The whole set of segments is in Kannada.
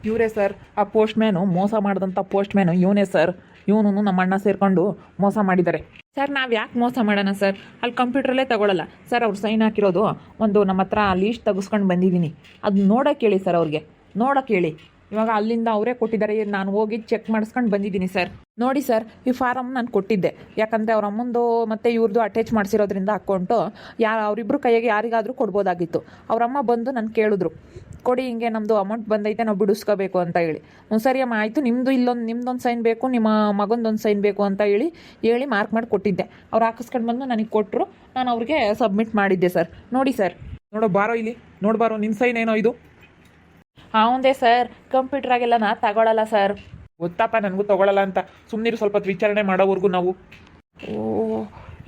ಇವರೇ ಸರ್, ಆ ಪೋಸ್ಟ್ ಮ್ಯಾನು ಮೋಸ ಮಾಡಿದಂಥ ಪೋಸ್ಟ್ ಮ್ಯಾನು ಇವನೇ ಸರ್. ಇವನು ನಮ್ಮ ಅಣ್ಣ ಸೇರಿಕೊಂಡು ಮೋಸ ಮಾಡಿದ್ದಾರೆ ಸರ್. ನಾವು ಯಾಕೆ ಮೋಸ ಮಾಡೋಣ ಸರ್? ಅಲ್ಲಿ ಕಂಪ್ಯೂಟ್ರಲ್ಲೇ ತಗೊಳ್ಳಲ್ಲ ಸರ್. ಅವ್ರು ಸೈನ್ ಹಾಕಿರೋದು ಒಂದು ನಮ್ಮ ಹತ್ರ ಲೀಸ್ಟ್ ತೆಗೆಸ್ಕೊಂಡು ಬಂದಿದ್ದೀನಿ. ಅದು ನೋಡೋಕೆ ಹೇಳಿ ಸರ್, ಅವ್ರಿಗೆ ನೋಡೋಕೆ ಹೇಳಿ. ಇವಾಗ ಅಲ್ಲಿಂದ ಅವರೇ ಕೊಟ್ಟಿದ್ದಾರೆ, ನಾನು ಹೋಗಿ ಚೆಕ್ ಮಾಡಿಸ್ಕೊಂಡು ಬಂದಿದ್ದೀನಿ ಸರ್. ನೋಡಿ ಸರ್, ಈ ಫಾರಮ್ ನಾನು ಕೊಟ್ಟಿದ್ದೆ, ಯಾಕಂದರೆ ಅವ್ರ ಅಮ್ಮಂದು ಮತ್ತು ಇವ್ರದ್ದು ಅಟ್ಯಾಚ್ ಮಾಡಿಸಿರೋದ್ರಿಂದ ಅಕೌಂಟು ಅವರಿಬ್ಬರು ಕೈಯಾಗೆ ಯಾರಿಗಾದರೂ ಕೊಡ್ಬೋದಾಗಿತ್ತು. ಅವರಮ್ಮ ಬಂದು ನಾನು ಕೇಳಿದ್ರು, ಕೊಡಿ ಹಿಂಗೆ ನಮ್ಮದು ಅಮೌಂಟ್ ಬಂದೈತೆ, ನಾವು ಬಿಡಿಸ್ಕೋಬೇಕು ಅಂತ ಹೇಳಿ. ಸರಿ ಅಮ್ಮ ಆಯಿತು, ನಿಮ್ಮದೊಂದು ಸೈನ್ ಬೇಕು, ನಿಮ್ಮ ಮಗಂದೊಂದು ಸೈನ್ ಬೇಕು ಅಂತ ಹೇಳಿ ಮಾರ್ಕ್ ಮಾಡಿ ಕೊಟ್ಟಿದ್ದೆ. ಅವ್ರು ಹಾಕಿಸ್ಕೊಂಡು ಬಂದು ನನಗೆ ಕೊಟ್ಟರು, ನಾನು ಅವ್ರಿಗೆ ಸಬ್ಮಿಟ್ ಮಾಡಿದ್ದೆ ಸರ್. ನೋಡಿ ಸರ್. ನೋಡೋ ಬಾರೋ ಇಲ್ಲಿ, ನೋಡ್ಬಾರೋ ನಿನ್ನ ಸೈನ್ ಏನೋ ಇದು. ಹೌದೇ ಸರ್, ಕಂಪ್ಯೂಟ್ರಾಗೆಲ್ಲ ನಾ ತಗೊಳ್ಳಲ್ಲ ಸರ್. ಗೊತ್ತಪ್ಪ ನನಗೂ ತಗೊಳ್ಳಲ್ಲ ಅಂತ. ಸುಮ್ಮನಿರು, ಸ್ವಲ್ಪ ವಿಚಾರಣೆ ಮಾಡೋವರೆಗೂ ನಾವು. ಓ,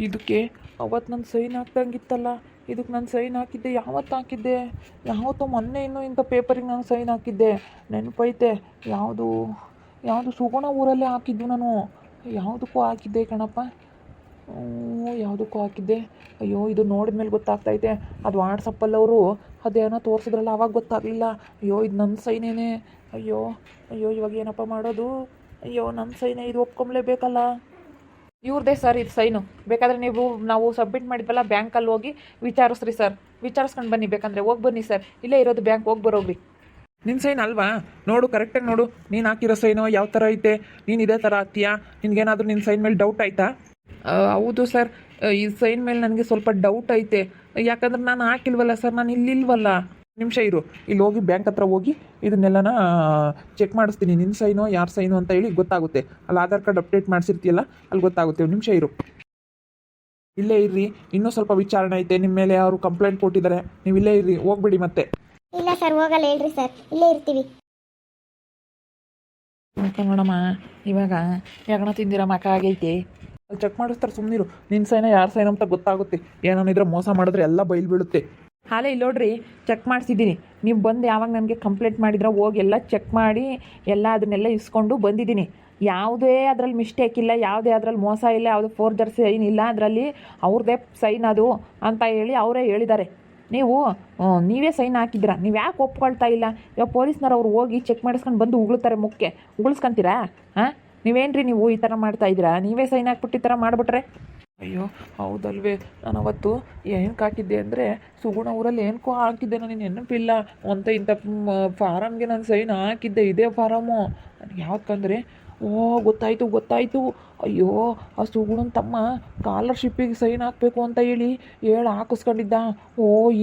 ಇದಕ್ಕೆ ಅವತ್ತು ನಾನು ಸೈನ್ ಹಾಕ್ದಂಗಿತ್ತಲ್ಲ, ಇದಕ್ಕೆ ನಾನು ಸೈನ್ ಹಾಕಿದ್ದೆ. ಯಾವತ್ತು ಹಾಕಿದ್ದೆ? ಯಾವತ್ತೋ ಮೊನ್ನೆ ಇನ್ನೂ ಇಂಥ ಪೇಪರಿಗೆ ನಾನು ಸೈನ್ ಹಾಕಿದ್ದೆ, ನೆನಪೈತೆ. ಯಾವುದು ಸುಗುಣ ಊರಲ್ಲೇ ಹಾಕಿದ್ದು ನಾನು. ಯಾವುದಕ್ಕೂ ಹಾಕಿದ್ದೆ ಕಣಪ್ಪ, ಯಾವುದಕ್ಕೂ ಹಾಕಿದ್ದೆ. ಅಯ್ಯೋ, ಇದು ನೋಡಿದ ಮೇಲೆ ಗೊತ್ತಾಗ್ತೈತೆ. ಅದು ವಾಟ್ಸಪ್ಪಲ್ಲಿ ಅವರು ಅದೇನೋ ತೋರಿಸಿದ್ರಲ್ಲ, ಆವಾಗ ಗೊತ್ತಾಗಲಿಲ್ಲ. ಅಯ್ಯೋ, ಇದು ನನ್ನ ಸೈನೇನೆ. ಅಯ್ಯೋ ಇವಾಗ ಏನಪ್ಪ ಮಾಡೋದು? ಅಯ್ಯೋ, ನನ್ನ ಸೈನೇ, ಇದು ಒಪ್ಕೊಂಬ್ಲೇಬೇಕಲ್ಲ. ಇವ್ರದ್ದೇ ಸರ್ ಇದು ಸೈನು. ಬೇಕಾದರೆ ನಾವು ಸಬ್ಮಿಟ್ ಮಾಡಿದ್ವಲ್ಲ, ಬ್ಯಾಂಕಲ್ಲಿ ಹೋಗಿ ವಿಚಾರಿಸ್ರಿ ಸರ್. ವಿಚಾರಿಸ್ಕೊಂಡು ಬನ್ನಿ, ಬೇಕಂದರೆ ಹೋಗಿ ಬನ್ನಿ ಸರ್. ಇಲ್ಲೇ ಇರೋದು ಬ್ಯಾಂಕ್, ಹೋಗಿ ಬರೋಗ್ರಿ. ನಿನ್ನ ಸೈನ್ ಅಲ್ವಾ? ನೋಡು, ಕರೆಕ್ಟಾಗಿ ನೋಡು. ನೀನು ಹಾಕಿರೋ ಸೈನು ಯಾವ ಥರ ಐತೆ? ನೀನು ಇದೇ ಥರ ಹಾಕ್ತೀಯಾ? ನಿನ್ಗೇನಾದರೂ ನಿನ್ನ ಸೈನ್ ಮೇಲೆ ಡೌಟ್ ಆಯಿತಾ? ಹೌದು ಸರ್, ಈ ಸೈನ್ ಮೇಲೆ ನನಗೆ ಸ್ವಲ್ಪ ಡೌಟ್ ಐತೆ. ಯಾಕಂದ್ರೆ ನಾನು ಹಾಕಿಲ್ವಲ್ಲ ಸರ್, ನಾನು ಇಲ್ಲಿಲ್ವಲ್ಲ. ನಿಮಿಷ ಇರು, ಇಲ್ಲಿ ಹೋಗಿ ಬ್ಯಾಂಕ್ ಹತ್ರ ಹೋಗಿ ಇದನ್ನೆಲ್ಲನ ಚೆಕ್ ಮಾಡಿಸ್ತೀನಿ. ನಿನ್ನ ಸೈನು ಯಾರು ಸೈನು ಅಂತ ಹೇಳಿ ಗೊತ್ತಾಗುತ್ತೆ. ಅಲ್ಲಿ ಆಧಾರ್ ಕಾರ್ಡ್ ಅಪ್ಡೇಟ್ ಮಾಡಿಸಿರ್ತೀಯಲ್ಲ, ಅಲ್ಲಿ ಗೊತ್ತಾಗುತ್ತೆ. ನಿಮಿಷ ಇರು, ಇಲ್ಲೇ ಇರ್ರಿ. ಇನ್ನೂ ಸ್ವಲ್ಪ ವಿಚಾರಣೆ ಐತೆ. ನಿಮ್ಮ ಮೇಲೆ ಅವರು ಕಂಪ್ಲೇಂಟ್ ಕೊಟ್ಟಿದ್ದಾರೆ. ನೀವು ಇಲ್ಲೇ ಇರ್ರಿ, ಹೋಗ್ಬಿಡಿ ಮತ್ತೆ. ಇಲ್ಲ ಸರ್, ಹೋಗಲ್ಲ, ಹೇಳ್ರಿ ಸರ್, ಇಲ್ಲೇ ಇರ್ತೀವಿ. ನೋಡಮ್ಮ, ಇವಾಗ ಯಾಕಣ ತಿಂದಿರ ಮಕ ಆಗೈತೆ. ಅಲ್ಲಿ ಚೆಕ್ ಮಾಡಿಸ್ತಾರೆ, ಸುಮ್ಮನಿರು. ನಿನ್ನ ಸೈನ ಯಾರು ಸೈನ್ ಅಂತ ಗೊತ್ತಾಗುತ್ತೆ. ಏನಾನಿದ್ರೆ ಮೋಸ ಮಾಡಿದ್ರೆ ಎಲ್ಲ ಬಯಲು ಬೀಳುತ್ತೆ. ಹಾಲೇ ಇಲ್ಲಿ ನೋಡ್ರಿ, ಚೆಕ್ ಮಾಡಿಸಿದ್ದೀನಿ. ನೀವು ಬಂದು ಯಾವಾಗ ನನಗೆ ಕಂಪ್ಲೇಂಟ್ ಮಾಡಿದ್ರೆ ಹೋಗಿ ಎಲ್ಲ ಚೆಕ್ ಮಾಡಿ ಎಲ್ಲ ಅದನ್ನೆಲ್ಲ ಇಸ್ಕೊಂಡು ಬಂದಿದ್ದೀನಿ. ಯಾವುದೇ ಅದರಲ್ಲಿ ಮಿಸ್ಟೇಕ್ ಇಲ್ಲ, ಯಾವುದೇ ಅದರಲ್ಲಿ ಮೋಸ ಇಲ್ಲ, ಯಾವುದೇ ಫೋರ್ಜರ್ ಸೈನ್ ಇಲ್ಲ ಅದರಲ್ಲಿ. ಅವ್ರದ್ದೇ ಸೈನ್ ಅದು ಅಂತ ಹೇಳಿ ಅವರೇ ಹೇಳಿದ್ದಾರೆ. ನೀವೇ ಸೈನ್ ಹಾಕಿದ್ದೀರಾ, ನೀವು ಯಾಕೆ ಒಪ್ಕೊಳ್ತಾ ಇಲ್ಲ? ಇವಾಗ ಪೊಲೀಸ್ನವ್ರು ಅವ್ರು ಹೋಗಿ ಚೆಕ್ ಮಾಡಿಸ್ಕೊಂಡು ಬಂದು ಉಗುಳ್ತಾರೆ, ಮುಖ್ಯ ಉಗುಳ್ಸ್ಕೊಂತೀರಾ? ಹಾಂ, ನೀವೇನ್ರಿ ನೀವು ಈ ಥರ ಮಾಡ್ತಾಯಿದ್ದೀರಾ? ನೀವೇ ಸೈನ್ ಹಾಕ್ಬಿಟ್ಟು ಈ ಥರ ಮಾಡಿಬಿಟ್ರೆ? ಅಯ್ಯೋ ಹೌದಲ್ವೇ, ನಾನು ಅವತ್ತು ಏನಕ್ಕೆ ಹಾಕಿದ್ದೆ ಅಂದರೆ ಸುಗುಣ ಊರಲ್ಲಿ ಏನಕ್ಕೋ ಹಾಕಿದ್ದೆ, ನನಗೆ ನೆನಪಿಲ್ಲ. ಇಂಥ ಫಾರಮ್ಗೆ ನಾನು ಸೈನ್ ಹಾಕಿದ್ದೆ, ಇದೇ ಫಾರಮು. ನನಗೆ ಯಾವ್ದಕ್ಕಂದರೆ ಗೊತ್ತಾಯಿತು. ಅಯ್ಯೋ, ಆ ಸುಗುಣನ ತಮ್ಮ ಸ್ಕಾಲರ್ಶಿಪ್ಪಿಗೆ ಸೈನ್ ಹಾಕಬೇಕು ಅಂತ ಹೇಳಿ ಹಾಕಿಸ್ಕೊಂಡಿದ್ದ.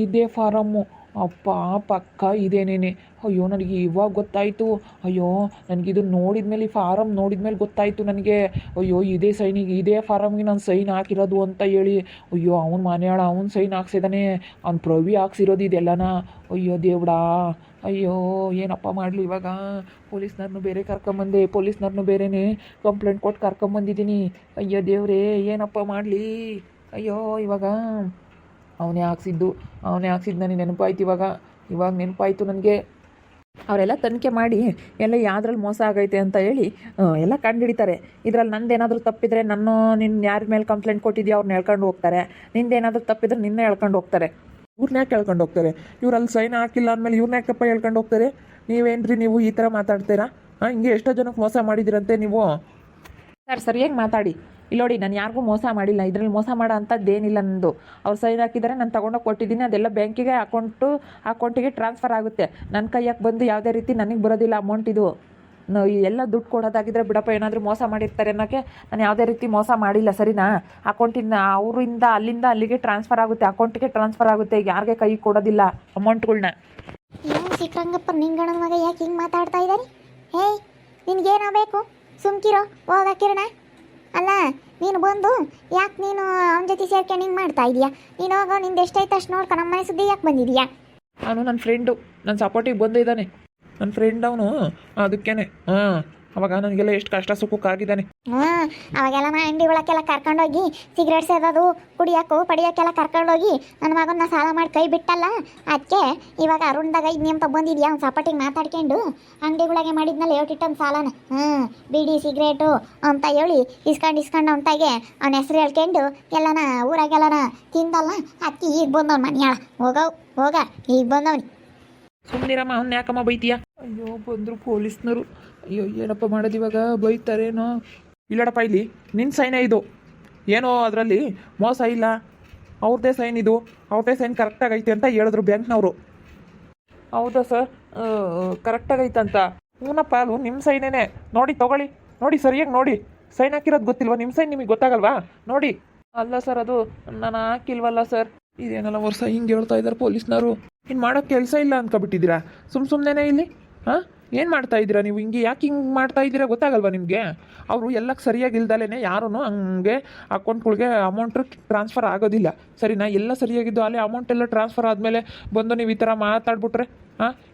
ಇದೇ ಫಾರಮ್ಮು. ಅಪ್ಪ, ಪಕ್ಕ ಇದೇನೇನೆ. ಅಯ್ಯೋ, ನನಗೆ ಇವಾಗ ಗೊತ್ತಾಯಿತು. ಅಯ್ಯೋ, ನನಗಿದು ನೋಡಿದ ಮೇಲೆ, ಈ ಫಾರಮ್ ನೋಡಿದ ಮೇಲೆ ಗೊತ್ತಾಯಿತು ನನಗೆ. ಅಯ್ಯೋ, ಇದೇ ಸೈನಿಗೆ, ಇದೇ ಫಾರಮ್ಗೆ ನಾನು ಸೈನ್ ಹಾಕಿರೋದು ಅಂತ ಹೇಳಿ. ಅಯ್ಯೋ, ಅವನ ಮನೆಯಾಳ ಅವನು ಸೈನ್ ಹಾಕ್ಸಿದಾನೆ, ಅವ್ನು ಪ್ರವಿ ಹಾಕ್ಸಿರೋದು ಇದೆಲ್ಲನ. ಅಯ್ಯೋ ದೇವ್ಡಾ, ಅಯ್ಯೋ ಏನಪ್ಪ ಮಾಡಲಿ ಇವಾಗ? ಪೊಲೀಸ್ನವ್ರನ್ನೂ ಬೇರೆ ಕರ್ಕೊಂಬಂದೆ, ಪೊಲೀಸ್ನವ್ರನ್ನೂ ಬೇರೆನೇ ಕಂಪ್ಲೇಂಟ್ ಕೊಟ್ಟು ಕರ್ಕೊಂಬಂದಿದ್ದೀನಿ. ಅಯ್ಯೋ ದೇವ್ರೇ, ಏನಪ್ಪ ಮಾಡಲಿ? ಅಯ್ಯೋ, ಇವಾಗ ಅವನೇ ಹಾಕ್ಸಿದ್ದು ನನಗೆ ನೆನಪಾಯ್ತು. ಇವಾಗ ನೆನಪಾಯಿತು ನನಗೆ. ಅವರೆಲ್ಲ ತನಿಖೆ ಮಾಡಿ ಎಲ್ಲ ಯಾವ್ದ್ರಲ್ಲಿ ಮೋಸ ಆಗೈತೆ ಅಂತ ಹೇಳಿ ಎಲ್ಲ ಕಂಡುಹಿಡಿತಾರೆ. ಇದರಲ್ಲಿ ನಂದೇನಾದರೂ ತಪ್ಪಿದರೆ ನಿನ್ನ ಯಾರ ಮೇಲೆ ಕಂಪ್ಲೇಂಟ್ ಕೊಟ್ಟಿದ್ಯಾ ಅವ್ರನ್ನ ಹೇಳ್ಕೊಂಡು ಹೋಗ್ತಾರೆ. ನಿಂದೇನಾದರೂ ತಪ್ಪಿದ್ರೆ ನಿನ್ನೆ ಹೇಳ್ಕೊಂಡು ಹೋಗ್ತಾರೆ. ಇವ್ರನ್ನ ಯಾಕೆ ಹೇಳ್ಕೊಂಡು ಹೋಗ್ತಾರೆ? ಇವ್ರು ಅಲ್ಲಿ ಸೈನ್ ಹಾಕಿಲ್ಲ ಅಂದಮೇಲೆ ಇವ್ರನ್ನ ಯಾಕಪ್ಪ ಹೇಳ್ಕೊಂಡು ಹೋಗ್ತಾರೆ? ನೀವೇನ್ರಿ ನೀವು ಈ ಥರ ಮಾತಾಡ್ತೀರಾ? ಹಿಂಗೆ ಎಷ್ಟೋ ಜನಕ್ಕೆ ಮೋಸ ಮಾಡಿದಿರಂತೆ ನೀವು. ಸರ್, ಸರಿಯಾಗಿ ಮಾತಾಡಿ. ಇಲ್ಲಿ ನೋಡಿ, ನಾನು ಯಾರಿಗೂ ಮೋಸ ಮಾಡಿಲ್ಲ. ಇದರಲ್ಲಿ ಮೋಸ ಮಾಡೋ ಅಂಥದ್ದೇನಿಲ್ಲ. ನಂದು ಅವ್ರು ಸೈನ್ ಹಾಕಿದ್ದಾರೆ, ನಾನು ತೊಗೊಂಡೋಗಿ ಕೊಟ್ಟಿದ್ದೀನಿ. ಅದೆಲ್ಲ ಬ್ಯಾಂಕಿಗೆ ಅಕೌಂಟಿಗೆ ಟ್ರಾನ್ಸ್ಫರ್ ಆಗುತ್ತೆ. ನನ್ನ ಕೈಯಾಗೆ ಬಂದು ಯಾವುದೇ ರೀತಿ ನನಗೆ ಬರೋದಿಲ್ಲ ಅಮೌಂಟ್. ಇದು ಎಲ್ಲ ದುಡ್ಡು ಕೊಡೋದಾಗಿದ್ದರೆ ಬಿಡಪ್ಪ, ಏನಾದರೂ ಮೋಸ ಮಾಡಿರ್ತಾರೆ ಅನ್ನೋಕ್ಕೆ. ನಾನು ಯಾವುದೇ ರೀತಿ ಮೋಸ ಮಾಡಿಲ್ಲ, ಸರಿನಾ? ಅಕೌಂಟಿಂದ ಅವರಿಂದ ಅಲ್ಲಿಂದ ಅಲ್ಲಿಗೆ ಟ್ರಾನ್ಸ್ಫರ್ ಆಗುತ್ತೆ, ಅಕೌಂಟಿಗೆ ಟ್ರಾನ್ಸ್ಫರ್ ಆಗುತ್ತೆ. ಯಾರಿಗೆ ಕೈ ಕೊಡೋದಿಲ್ಲ ಅಮೌಂಟ್ಗಳ್ನ. ಏನು ಸಿಕ್ರಂಗಪ್ಪ, ನಿಂಗಣ್ಣನ ಮಗ ಯಾಕೆ ಹಿಂಗೆ ಮಾತಾಡ್ತಾ ಇದ್ದಾರೆ? ಹೇಯ್, ನಿನಗೇನಾಗಬೇಕು? ಸುಮ್ಕಿರೋ, ಹೋಗ ಕಿರಣ. ಅಲ್ಲ, ನೀನು ಬಂದು ಯಾಕೆ ನೀನು ಅವನ ಜೊತೆ ಸೇರ್ಕೊಂಡು ಹಿಂಗೆ ಮಾಡ್ತಾ ಇದೀಯಾ? ನೀನು ಹೋಗೋ, ನಿಂದು ಎಷ್ಟೈತೆ ಅಷ್ಟು ನೋಡ್ಕೊ. ನಮ್ಮ ಮನೆ ಸುದ್ದಿ ಯಾಕೆ ಬಂದಿದೀಯಾ? ಅವನು ನನ್ನ ಫ್ರೆಂಡು, ನನ್ನ ಸಪೋರ್ಟಿಗೆ ಬಂದಿದ್ದಾನೆ. ನನ್ನ ಫ್ರೆಂಡ್ ಅವನು, ಅದಕ್ಕೇನೆ. ಅವಾಗ ನನಗೆಲ್ಲ ಎಷ್ಟು ಕಷ್ಟ ಸುಖಕ್ಕಾಗಿದ್ದಾನೆ. ಅವಾಗೆಲ್ಲ ಅಂಗಡಿ ಒಳಕ್ಕೆಲ್ಲ ಕರ್ಕೊಂಡೋಗಿ ಸಿಗರೇಟ್ ಸೇದೋದು, ಕುಡಿಯೋಕ್ಕೂ ಪಡಿಯೋಕ್ಕೆಲ್ಲ ಕರ್ಕೊಂಡೋಗಿ ನನ್ನ ಮಗನ ಸಾಲ ಮಾಡಿ ಕೈ ಬಿಟ್ಟಲ್ಲ. ಅದಕ್ಕೆ ಇವಾಗ ಅರುಣ್ದಾಗ ಇನ್ನೆಂತ ಬಂದಿದ್ಯಾ ಅವ್ನು ಸಪೋರ್ಟಿಗೆ ಮಾತಾಡ್ಕೊಂಡು ಅಂಗಡಿಗಳಿಗೆ ಮಾಡಿದ್ನಲ್ಲ ಏಟಿಟ್ಟೊಂದು ಸಾಲನ. ಬೀಡಿ ಸಿಗರೇಟು ಅಂತ ಹೇಳಿ ಇಸ್ಕೊಂಡು ಅವನ್ತಾಗೆ ಅವ್ನ ಹೆಸರು ಹೇಳ್ಕೊಂಡು ಎಲ್ಲನ ಊರಾಗೆಲ್ಲನ ತಿಂದಲ್ಲ. ಅದಕ್ಕೆ ಈಗ ಬಂದವ್ನು ಮನೆಯಾಳ. ಹೋಗ ಈಗ ಬಂದವ್ನಿ. ಸುಮ್ಮನಿರಮ್ಮ, ಅವ್ನ ಯಾಕಮ್ಮ ಬೈತೀಯ? ಅಯ್ಯೋ ಬಂದರು ಪೊಲೀಸ್ನವರು. ಅಯ್ಯೋ ಏನಪ್ಪ ಮಾಡೋದು ಇವಾಗ, ಬೈತಾರೇನೋ. ಇಲ್ಲಡಪ್ಪ, ಇಲ್ಲಿ ನಿನ್ನ ಸೈನೇ ಇದು, ಏನೋ ಅದರಲ್ಲಿ ಮೋಸ ಇಲ್ಲ, ಅವ್ರದ್ದೇ ಸೈನ್ ಇದು, ಅವ್ರದ್ದೇ ಸೈನ್ ಕರೆಕ್ಟಾಗೈತೆ ಅಂತ ಹೇಳಿದ್ರು ಬ್ಯಾಂಕ್ನವರು. ಹೌದಾ ಸರ್, ಕರೆಕ್ಟಾಗೈತಂತ? ಹೂನಪ್ಪ, ಅದು ನಿಮ್ಮ ಸೈನೇನೆ. ನೋಡಿ ತಗೊಳ್ಳಿ, ನೋಡಿ ಸರಿಯಾಗಿ ನೋಡಿ. ಸೈನ್ ಹಾಕಿರೋದು ಗೊತ್ತಿಲ್ವಾ? ನಿಮ್ಮ ಸೈನ್ ನಿಮಗೆ ಗೊತ್ತಾಗಲ್ವಾ? ನೋಡಿ. ಅಲ್ಲ ಸರ್, ಅದು ನಾನು ಹಾಕಿಲ್ವಲ್ಲ ಸರ್. ಇದೇನಲ್ಲ ವರ್ಷ ಹಿಂಗೆ ಹೇಳ್ತಾ ಇದ್ದಾರೆ ಪೊಲೀಸ್ನವರು. ಇನ್ನು ಮಾಡೋಕ್ಕೆ ಕೆಲಸ ಇಲ್ಲ ಅಂದ್ಕೊಬಿಟ್ಟಿದ್ದೀರಾ ಸುಮ್ಮನೆ ಇಲ್ಲಿ? ಹಾಂ, ಏನು ಮಾಡ್ತಾ ಇದ್ದೀರಾ ನೀವು? ಯಾಕೆ ಹಿಂಗೆ ಮಾಡ್ತಾ ಇದ್ದೀರಾ ಗೊತ್ತಾಗಲ್ವಾ ನಿಮಗೆ? ಅವರು ಎಲ್ಲಕ್ಕೆ ಸರಿಯಾಗಿ ಇಲ್ದಲೇ ಯಾರೂ ಹಂಗೆ ಅಕೌಂಟ್ಗಳಿಗೆ ಅಮೌಂಟ್ ಟ್ರಾನ್ಸ್ಫರ್ ಆಗೋದಿಲ್ಲ, ಸರಿನಾ? ಎಲ್ಲ ಸರಿಯಾಗಿದ್ದು ಅಲ್ಲೇ ಅಮೌಂಟ್ ಎಲ್ಲ ಟ್ರಾನ್ಸ್ಫರ್ ಆದಮೇಲೆ ಬಂದು ನೀವು ಈ ಥರ ಮಾತಾಡ್ಬಿಟ್ರೆ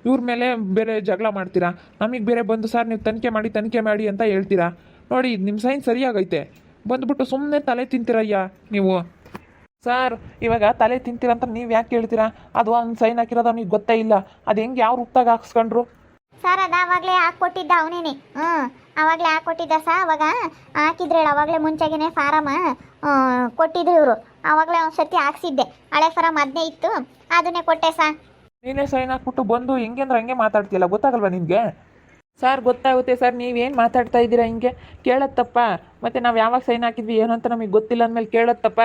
ಇವ್ರ ಮೇಲೆ ಬೇರೆ ಜಗಳ ಮಾಡ್ತೀರಾ, ನಮಗೆ ಬೇರೆ ಬಂದು ಸರ್ ನೀವು ತನಿಖೆ ಮಾಡಿ ಅಂತ ಹೇಳ್ತೀರಾ. ನೋಡಿ, ನಿಮ್ಮ ಸೈನ್ ಸರಿಯಾಗೈತೆ, ಬಂದುಬಿಟ್ಟು ಸುಮ್ಮನೆ ತಲೆ ತಿಂತೀರಯ್ಯ ನೀವು. ಸರ್, ಇವಾಗ ತಲೆ ತಿಂತೀರಂತ ನೀವು ಯಾಕೆ ಹೇಳ್ತೀರಾ? ಅದು ಅವ್ನು ಸೈನ್ ಹಾಕಿರೋದು ಅವ್ನಿಗೆ ಗೊತ್ತೇ ಇಲ್ಲ, ಅದು ಹೆಂಗೆ ಯಾವ ರೂಪ್ತಾಗ ಹಾಕ್ಸ್ಕೊಂಡ್ರು? ಸರ್ ಅದು ಅವಾಗಲೇ ಹಾಕ್ಕೊಟ್ಟಿದ್ದ ಅವನೇನೆ. ಅವಾಗಲೇ ಹಾಕ್ಕೊಟ್ಟಿದ್ದ ಸರ್. ಅವಾಗ ಹಾಕಿದ್ರೆ ಅವಾಗಲೇ ಮುಂಚೆಗೇ ಫಾರಮ್ ಕೊಟ್ಟಿದ್ರು ಇವರು. ಆವಾಗಲೇ ಒಂದು ಸರ್ತಿ ಹಾಕ್ಸಿದ್ದೆ, ಹಳೆ ಫಾರಮ್ ಅದನ್ನೇ ಇತ್ತು, ಅದನ್ನೇ ಕೊಟ್ಟೆ ಸರ್. ನೀನೇ ಸೈನ್ ಹಾಕ್ಬಿಟ್ಟು ಬಂದು ಹೆಂಗೆ ಅಂದ್ರೆ ಹಂಗೆ ಮಾತಾಡ್ತೀಯಲ್ಲ, ಗೊತ್ತಾಗಲ್ವಾ ನಿನಗೆ? ಸರ್ ಗೊತ್ತಾಗುತ್ತೆ ಸರ್, ನೀವೇನು ಮಾತಾಡ್ತಾ ಇದ್ದೀರಾ ಹಿಂಗೆ? ಕೇಳೋದು ತಪ್ಪ? ಮತ್ತು ನಾವು ಯಾವಾಗ ಸೈನ್ ಹಾಕಿದ್ವಿ ಏನು ಅಂತ ನಮಗೆ ಗೊತ್ತಿಲ್ಲ ಅಂದಮೇಲೆ ಕೇಳೋದು ತಪ್ಪ?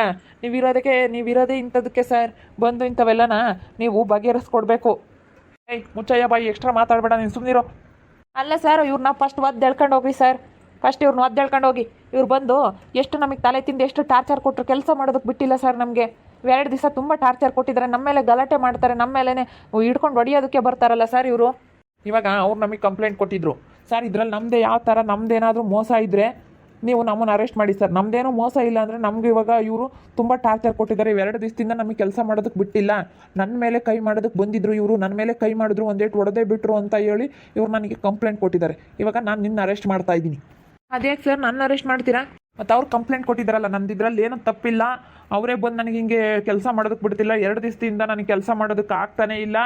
ನೀವಿರೋದೇ ಇಂಥದಕ್ಕೆ ಸರ್. ಬಂದು ಇಂಥವೆಲ್ಲನ ನೀವು ಬಗೆಹರಿಸ್ಕೊಡ್ಬೇಕು. ಮುಚ್ಚಯ್ಯ ಬಾಯಿ, ಎಕ್ಸ್ಟ್ರಾ ಮಾತಾಡಬೇಡ ನೀನು, ಸುಮ್ಮನಿರೋ. ಅಲ್ಲ ಸರ್, ಇವ್ರನ್ನ ಫಸ್ಟ್ ಒದ್ದು ಎಳ್ಕೊಂಡು ಹೋಗ್ರಿ ಸರ್. ಇವ್ರನ್ನ ಒದ್ದು ಎಳ್ಕೊಂಡು ಹೋಗಿ. ಇವ್ರು ಬಂದು ಎಷ್ಟು ನಮಗೆ ತಲೆ ತಿಂದು ಎಷ್ಟು ಟಾರ್ಚರ್ ಕೊಟ್ಟರು, ಕೆಲಸ ಮಾಡೋದಕ್ಕೆ ಬಿಟ್ಟಿಲ್ಲ ಸರ್ ನಮಗೆ. 2 ದಿವಸ ತುಂಬ ಟಾರ್ಚರ್ ಕೊಟ್ಟಿದ್ದಾರೆ, ನಮ್ಮ ಮೇಲೆ ಗಲಾಟೆ ಮಾಡ್ತಾರೆ, ನಮ್ಮ ಮೇಲೇ ಹಿಡ್ಕೊಂಡು ಹೊಡಿಯೋದಕ್ಕೆ ಬರ್ತಾರಲ್ಲ ಸರ್ ಇವರು. ಇವಾಗ ಅವ್ರು ನಮಗೆ ಕಂಪ್ಲೇಂಟ್ ಕೊಟ್ಟಿದ್ರು ಸರ್, ಇದರಲ್ಲಿ ನಮ್ಮದೇ ಯಾವ ಥರ ನಮ್ಮದೇನಾದರೂ ಮೋಸ ಇದ್ದರೆ ನೀವು ನಮ್ಮನ್ನು ಅರೆಸ್ಟ್ ಮಾಡಿ ಸರ್. ನಮ್ಮದೇನೋ ಮೋಸ ಇಲ್ಲ ಅಂದರೆ ನಮ್ಗೆ ಇವಾಗ ಇವರು ತುಂಬ ಟಾರ್ಚರ್ ಕೊಟ್ಟಿದ್ದಾರೆ. 2 ದಿವಸದಿಂದ ನಮಗೆ ಕೆಲಸ ಮಾಡೋದಕ್ಕೆ ಬಿಟ್ಟಿಲ್ಲ, ನನ್ನ ಮೇಲೆ ಕೈ ಮಾಡೋದಕ್ಕೆ ಬಂದಿದ್ರು ಇವರು, ನನ್ನ ಮೇಲೆ ಕೈ ಮಾಡಿದ್ರು, ಒಂದೇಟು ಹೊಡೆದೇ ಬಿಟ್ಟರು ಅಂತ ಹೇಳಿ ಇವ್ರು ನನಗೆ ಕಂಪ್ಲೇಂಟ್ ಕೊಟ್ಟಿದ್ದಾರೆ. ಇವಾಗ ನಾನು ನಿನ್ನ ಅರೆಸ್ಟ್ ಮಾಡ್ತಾ ಇದ್ದೀನಿ. ಅದೇ ಸರ್, ನನ್ನ ಅರೆಸ್ಟ್ ಮಾಡ್ತೀರಾ? ಮತ್ತು ಅವ್ರು ಕಂಪ್ಲೇಂಟ್ ಕೊಟ್ಟಿದ್ದಾರಲ್ಲ, ನಂದು ಇದರಲ್ಲಿ ಏನೂ ತಪ್ಪಿಲ್ಲ, ಅವರೇ ಬಂದು ನನಗೆ ಹಿಂಗೆ ಕೆಲಸ ಮಾಡೋದಕ್ಕೆ ಬಿಡ್ತಿಲ್ಲ, 2 ದಿವಸದಿಂದ ನನಗೆ ಕೆಲಸ ಮಾಡೋದಕ್ಕೆ ಆಗ್ತಾನೇ ಇಲ್ಲ,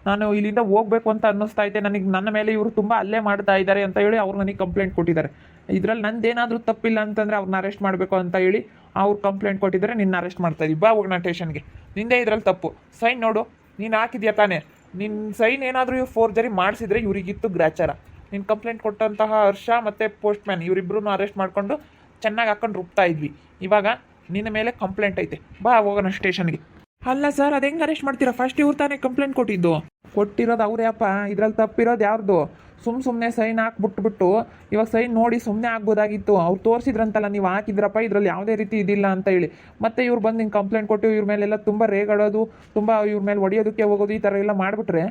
ನಾನು ಇಲ್ಲಿಂದ ಹೋಗಬೇಕು ಅಂತ ಅನ್ನಿಸ್ತಾ ಇದೆ ನನಗೆ, ನನ್ನ ಮೇಲೆ ಇವರು ತುಂಬ ಹಲ್ಲೆ ಮಾಡ್ತಾ ಇದ್ದಾರೆ ಅಂತ ಹೇಳಿ ಅವ್ರು ನನಗೆ ಕಂಪ್ಲೇಂಟ್ ಕೊಟ್ಟಿದ್ದಾರೆ. ಇದರಲ್ಲಿ ನಂದೇನಾದರೂ ತಪ್ಪಿಲ್ಲ ಅಂತಂದರೆ ಅವ್ರನ್ನ ಅರೆಸ್ಟ್ ಮಾಡಬೇಕು ಅಂತ ಹೇಳಿ ಅವ್ರು ಕಂಪ್ಲೇಂಟ್ ಕೊಟ್ಟಿದ್ದಾರೆ. ನಿನ್ನ ಅರೆಸ್ಟ್ ಮಾಡ್ತಾ ಇದ್ದೀವಿ, ಬಾ ಹೋಗೋಣ ಸ್ಟೇಷನ್ಗೆ. ನಿಂದೇ ಇದರಲ್ಲಿ ತಪ್ಪು. ಸೈನ್ ನೋಡು, ನೀನು ಹಾಕಿದ್ಯಾ ತಾನೇ? ನಿನ್ನ ಸೈನ್ ಏನಾದರೂ ಇವ್ರು ಫೋರ್ಜರಿ ಮಾಡಿಸಿದ್ರೆ ಇವರಿಗಿತ್ತು ಗ್ರಾಚಾರ. ನೀನು ಕಂಪ್ಲೇಂಟ್ ಕೊಟ್ಟಂತಹ ಹರ್ಷ ಮತ್ತು ಪೋಸ್ಟ್ಮ್ಯಾನ್ ಇವರಿಬ್ಬರೂ ಅರೆಸ್ಟ್ ಮಾಡಿಕೊಂಡು ಚೆನ್ನಾಗಿ ಹಾಕೊಂಡು ರುಬ್ತಾ ಇದ್ವಿ. ಇವಾಗ ನಿನ್ನ ಮೇಲೆ ಕಂಪ್ಲೇಂಟ್ ಐತೆ, ಬಾ ಹೋಗೋಣ ಸ್ಟೇಷನ್ಗೆ. ಅಲ್ಲ ಸರ್, ಅದು ಹೆಂಗೆ ಅರೆಸ್ಟ್ ಮಾಡ್ತೀರಾ? ಫಸ್ಟ್ ಇವ್ರು ತಾನೇ ಕಂಪ್ಲೇಂಟ್ ಕೊಟ್ಟಿರೋದು ಅವರೇ ಅಪ್ಪ. ಇದರಲ್ಲಿ ತಪ್ಪಿರೋದು ಯಾರ್ದು? ಸುಮ್ಮನೆ ಸೈನ್ ಹಾಕ್ಬಿಟ್ಬಿಟ್ಟು ಇವಾಗ ಸೈನ್ ನೋಡಿ ಸುಮ್ಮನೆ ಆಗ್ಬೋದಾಗಿತ್ತು. ಅವ್ರು ತೋರಿಸಿದ್ರಂತಲ್ಲ, ನೀವು ಹಾಕಿದ್ರಪ್ಪ ಇದರಲ್ಲಿ ಯಾವುದೇ ರೀತಿ ಇದಿಲ್ಲ ಅಂತ ಹೇಳಿ. ಮತ್ತೆ ಇವ್ರು ಬಂದು ಹಿಂಗೆ ಕಂಪ್ಲೇಂಟ್ ಕೊಟ್ಟು ಇವ್ರ ಮೇಲೆಲ್ಲ ತುಂಬ ರೇಗಾಡೋದು, ತುಂಬ ಇವ್ರ ಮೇಲೆ ಹೊಡಿಯೋದಕ್ಕೆ ಹೋಗೋದು, ಈ ಥರ ಎಲ್ಲ ಮಾಡಿಬಿಟ್ರೆ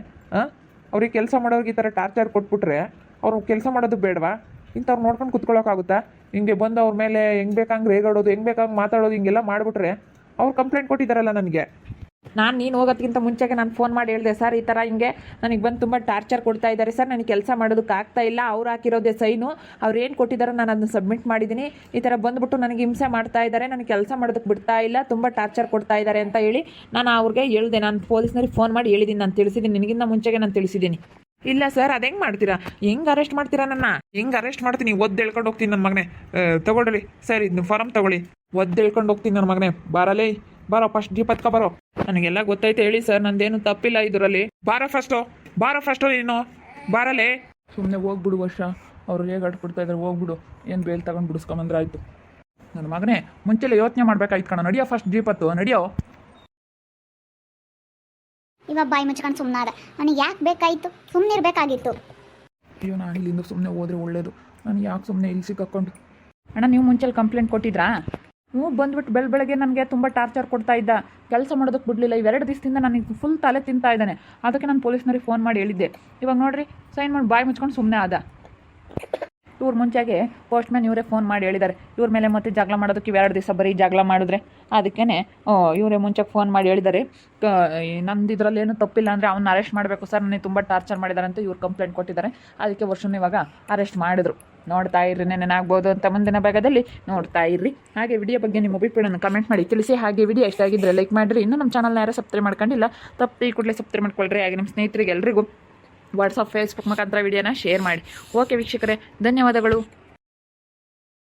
ಅವ್ರಿಗೆ ಕೆಲಸ ಮಾಡೋರಿಗೆ ಈ ಥರ ಟಾರ್ಚರ್ ಕೊಟ್ಬಿಟ್ರೆ ಅವ್ರು ಕೆಲಸ ಮಾಡೋದು ಬೇಡವಾ? ಇಂಥವ್ರು ನೋಡ್ಕೊಂಡು ಕುತ್ಕೊಳ್ಳೋಕ್ಕಾಗುತ್ತಾ? ಹಿಂಗೆ ಬಂದು ಅವ್ರ ಮೇಲೆ ಹೆಂಗೆ ಬೇಕಂಗೆ ರೇಗಾಡೋದು, ಹೆಂಗೆ ಬೇಕಂಗೆ ಮಾತಾಡೋದು, ಹಿಂಗೆಲ್ಲ ಮಾಡಿಬಿಟ್ರೆ ಅವ್ರು ಕಂಪ್ಲೇಂಟ್ ಕೊಟ್ಟಿದ್ದಾರಲ್ಲ ನನಗೆ. ನೀನು ಹೋಗೋದಕ್ಕಿಂತ ಮುಂಚೆಗೆ ನಾನು ಫೋನ್ ಮಾಡಿ ಹೇಳಿದೆ ಸರ್, ಈ ಥರ ಹಿಂಗೆ ನನಗೆ ಬಂದು ತುಂಬ ಟಾರ್ಚರ್ ಕೊಡ್ತಾ ಇದ್ದಾರೆ ಸರ್, ನನಗೆ ಕೆಲಸ ಮಾಡೋದಕ್ಕೆ ಆಗ್ತಾ ಇಲ್ಲ, ಅವ್ರು ಹಾಕಿರೋದೇ ಸೈನು, ಅವ್ರು ಏನು ಕೊಟ್ಟಿದ್ದಾರೋ ನಾನು ಅದನ್ನು ಸಬ್ಮಿಟ್ ಮಾಡಿದ್ದೀನಿ, ಈ ಥರ ಬಂದುಬಿಟ್ಟು ನನಗೆ ಹಿಂಸೆ ಮಾಡ್ತಾ ಇದ್ದಾರೆ, ನನಗೆ ಕೆಲಸ ಮಾಡೋದಕ್ಕೆ ಬಿಡ್ತಾ ಇಲ್ಲ, ತುಂಬ ಟಾರ್ಚರ್ ಕೊಡ್ತಾ ಇದ್ದಾರೆ ಅಂತ ಹೇಳಿ ನಾನು ಅವ್ರಿಗೆ ಹೇಳಿದೆ. ನಾನು ಪೊಲೀಸ್ನವ್ರಿಗೆ ಫೋನ್ ಮಾಡಿ ಹೇಳಿದ್ದೀನಿ, ನಾನು ತಿಳಿಸಿದ್ದೀನಿ, ನಿನಗಿಂತ ಮುಂಚೆಗೆ ನಾನು ತಿಳಿಸಿದ್ದೀನಿ. ಇಲ್ಲ ಸರ್, ಅದು ಹೆಂಗೆ ಮಾಡ್ತೀರಾ? ಹೆಂಗೆ ಅರೆಸ್ಟ್ ಮಾಡ್ತೀರಾ? ಹೆಂಗೆ ಅರೆಸ್ಟ್ ಮಾಡ್ತೀನಿ? ಒದ್ದು ಹೇಳ್ಕೊಂಡು ಹೋಗ್ತೀನಿ ನನ್ನ ಮಗನೇ. ತಗೊಳ್ಳಿ ಸರ್, ಇದು ಫಾರಮ್ ತಗೊಳ್ಳಿ, ಒದ್ದು ಹೇಳ್ಕೊಂಡು ಹೋಗ್ತೀನಿ ನನ್ನ ಮಗನೇ. ಬಾರೋ ಫಸ್ಟ್ ಜೀಪ್ ಹತ್ಕೊ ಬರೋ. ನನಗೆಲ್ಲ ಗೊತ್ತೈತೆ, ಹೇಳಿ ಸರ್, ನಂದೇನು ತಪ್ಪಿಲ್ಲ ಇದರಲ್ಲಿ. ಬಾರೋ ಫಸ್ಟು ನೀನು ಬಾರಲೇ. ಸುಮ್ಮನೆ ಹೋಗ್ಬಿಡು ವರ್ಷ, ಅವ್ರು ಹೇಗೆ ಆಡ್ಬಿಡ್ತಾ ಇದ್ದಾರೆ, ಹೋಗ್ಬಿಡು, ಏನು ಬೇಲ್ ತಗೊಂಡು ಬಿಡಿಸ್ಕೊಂಬಂದ್ರೆ ಆಯಿತು. ನನ್ನ ಮಗನೇ ಮುಂಚೆಲ್ಲ ಯೋಚನೆ ಮಾಡ್ಬೇಕಾಯ್ತು ಕಣ. ನಡಿಯೋ ಫಸ್ಟ್ ಜೀಪ್ ಹತ್ತು, ನಡಿಯೋ. ಇವಾಗ ಬಾಯಿ ಮುಚ್ಕೊಂಡು ಸುಮ್ಮನಾದ. ನನಗೆ ಯಾಕೆ ಬೇಕಾಯಿತು? ಸುಮ್ಮನೆ ಇರಬೇಕಾಗಿತ್ತು. ಅಯ್ಯೋ, ನಾನು ಇಲ್ಲಿಂದ ಸುಮ್ಮನೆ ಹೋದರೆ ಒಳ್ಳೇದು, ನಾನು ಯಾಕೆ ಸುಮ್ಮನೆ ಇಲ್ಲಿ ಸಿಕ್ಕಾಕೊಂಡು. ಅಣ್ಣ, ನೀವು ಮುಂಚೆಲಿ ಕಂಪ್ಲೇಂಟ್ ಕೊಟ್ಟಿದ್ರಾ? ನೀವು ಬಂದುಬಿಟ್ಟು ಬೆಳಗ್ಗೆ ನನಗೆ ತುಂಬ ಟಾರ್ಚರ್ ಕೊಡ್ತಾ ಇದ್ದ, ಕೆಲಸ ಮಾಡೋದಕ್ಕೆ ಬಿಡಲಿಲ್ಲ. 2 ದಿವಸದಿಂದ ನನಗೆ ಫುಲ್ ತಲೆ ತಿಂತಾ ಇದ್ದಾನೆ. ಅದಕ್ಕೆ ನಾನು ಪೊಲೀಸ್ನವ್ರಿಗೆ ಫೋನ್ ಮಾಡಿ ಹೇಳಿದ್ದೆ. ಇವಾಗ ನೋಡಿರಿ, ಸೈನ್ ಮಾಡಿ ಬಾಯಿ ಮುಚ್ಕೊಂಡು ಸುಮ್ಮನೆ ಆದ. ಇವ್ರ ಮುಂಚೆಗೆ ಪೋಸ್ಟ್ಮ್ಯಾನ್ ಇವರೇ ಫೋನ್ ಮಾಡಿ ಹೇಳಿದ್ದಾರೆ, ಇವ್ರ ಮೇಲೆ ಮತ್ತೆ ಜಗಳ ಮಾಡೋದಕ್ಕೆ 2 ದಿವಸ ಬರೀ ಜಗಳ ಮಾಡಿದ್ರೆ ಅದಕ್ಕೇ ಇವರೇ ಮುಂಚೆಗೆ ಫೋನ್ ಮಾಡಿ ಹೇಳಿದ್ದಾರೆ, ನಂದು ಇದರಲ್ಲಿ ಏನೂ ತಪ್ಪಿಲ್ಲ ಅಂದರೆ ಅವ್ನ ಅರೆಸ್ಟ್ ಮಾಡಬೇಕು ಸರ್, ನನಗೆ ತುಂಬ ಟಾರ್ಚರ್ ಮಾಡಿದ್ದಾರೆ ಅಂತ ಇವ್ರು ಕಂಪ್ಲೇಂಟ್ ಕೊಟ್ಟಿದ್ದಾರೆ. ಅದಕ್ಕೆ ವರ್ಷನ ಇವಾಗ ಅರೆಸ್ಟ್ ಮಾಡಿದ್ರು. ನೋಡ್ತಾ ಇರ್ರಿ, ನೆನಾಗ್ಬೋದು ಅಂತ ಮುಂದಿನ ಭಾಗದಲ್ಲಿ ನೋಡ್ತಾ ಇರ್ರಿ. ಹಾಗೆ ವಿಡಿಯೋ ಬಗ್ಗೆ ನಿಮ್ಮ ಅಭಿಪ್ರಾಯವನ್ನು ಕಮೆಂಟ್ ಮಾಡಿ ತಿಳಿಸಿ. ಹಾಗೆ ವಿಡಿಯೋ ಇಷ್ಟ ಆಗಿದ್ದರೆ ಲೈಕ್ ಮಾಡಿರಿ. ಇನ್ನೂ ನಮ್ಮ ಚಾನಲ್ನ ಯಾರು ಸಬ್ಸ್ಕ್ರೈಬ್ ಮಾಡ್ಕೊಂಡಿಲ್ಲ, ತಪ್ಪು ಈ ಕೂಡಲೇ ಸಬ್ಸ್ಕ್ರೈಬ್ ಮಾಡ್ಕೊಳ್ರಿ. ಹಾಗೆ ನಿಮ್ಮ ಸ್ನೇಹಿತರಿಗೆ ಎಲ್ರಿಗೂ ವಾಟ್ಸಪ್, ಫೇಸ್ಬುಕ್ ಮುಖಾಂತರ ವಿಡಿಯೋನ ಶೇರ್ ಮಾಡಿ. ಓಕೆ ವೀಕ್ಷಕರೇ, ಧನ್ಯವಾದಗಳು.